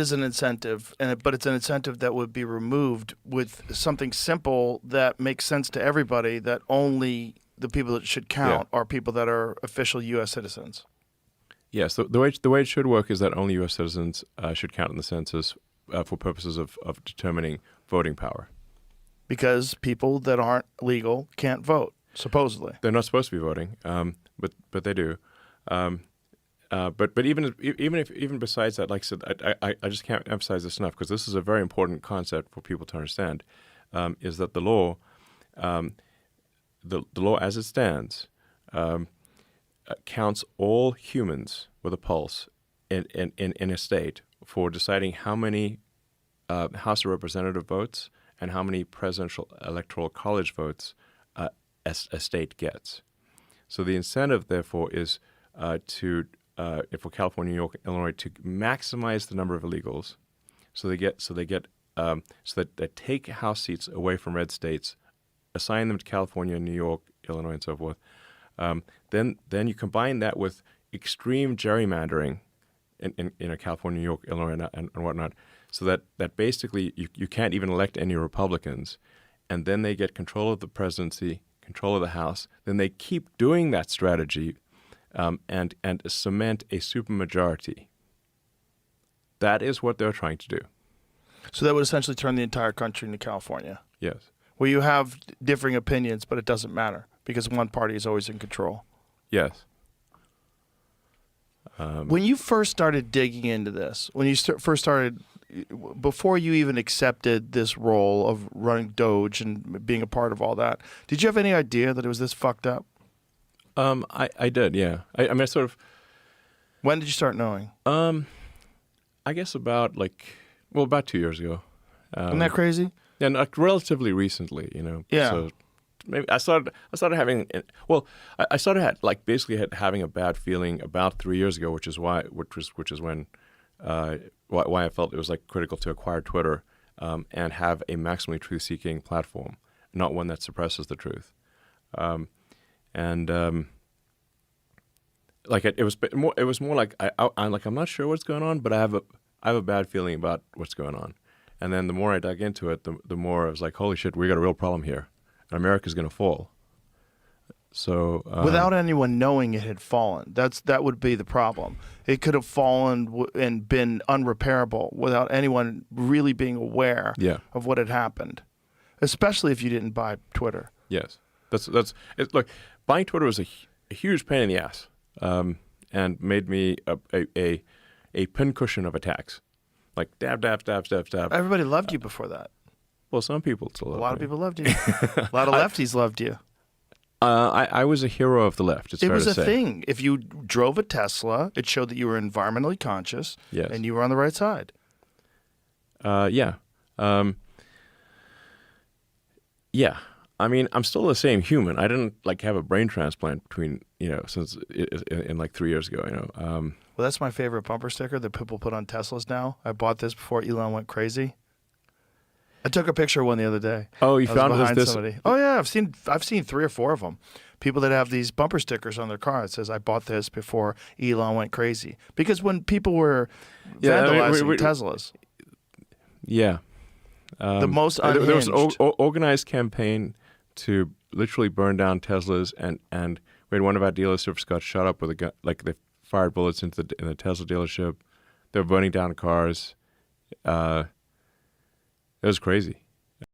is an incentive, but it's an incentive that would be removed with something simple that makes sense to everybody, that only the people that should count are people that are official U.S. citizens. Yes, the way it should work is that only U.S. citizens should count in the census for purposes of determining voting power. Because people that aren't legal can't vote, supposedly. They're not supposed to be voting, but they do. But even besides that, like I said, I just can't emphasize this enough, because this is a very important concept for people to understand. Is that the law as it stands counts all humans with a pulse in a state for deciding how many House of Representative votes and how many presidential electoral college votes a state gets. So the incentive, therefore, is for California, New York, Illinois, to maximize the number of illegals, so that they take House seats away from red states, assign them to California, New York, Illinois, and so forth. Then you combine that with extreme gerrymandering in California, New York, Illinois, and whatnot, so that basically you can't even elect any Republicans, and then they get control of the presidency, control of the House. Then they keep doing that strategy and cement a supermajority. That is what they're trying to do. So that would essentially turn the entire country into California. Yes. Where you have differing opinions, but it doesn't matter because one party is always in control. Yes. When you first started digging into this, when you first started, before you even accepted this role of running Doge and being a part of all that, did you have any idea that it was this fucked up? I did, yeah. I mean, I sort of. When did you start knowing? I guess about 2 years ago. Isn't that crazy? Yeah, relatively recently, Yeah. So maybe I started having. Well, I started basically having a bad feeling about 3 years ago, which is when why I felt it was critical to acquire Twitter and have a maximally truth-seeking platform, not one that suppresses the truth. It was more like I'm not sure what's going on, but I have a bad feeling about what's going on. And then the more I dug into it, the more I was like, holy shit, we got a real problem here, and America's going to fall. So without anyone knowing it had fallen, that would be the problem. It could have fallen and been unrepairable without anyone really being aware of what had happened, especially if you didn't buy Twitter. Yes, that's it. Look, buying Twitter was a huge pain in the ass, and made me a pincushion of attacks, dab. Everybody loved you before that. Well, some people still loved me. A lot of people loved you. A lot of lefties loved you. I was a hero of the left. It was a thing. If you drove a Tesla, it showed that you were environmentally conscious, and you were on the right side. Yeah. Yeah. I mean, I'm still the same human. I didn't have a brain transplant since in 3 years ago. Well, that's my favorite bumper sticker that people put on Teslas now. I bought this before Elon went crazy. I took a picture of one the other day. Oh, you found this? Somebody. Oh yeah, I've seen 3 or 4 of them. People that have these bumper stickers on their car. It says, "I bought this before Elon went crazy." Because when people were vandalizing Teslas, the most unhinged. There was an organized campaign to literally burn down Teslas, and we had one of our dealerships got shot up with a gun. They fired bullets in the Tesla dealership. They were burning down cars. It was crazy.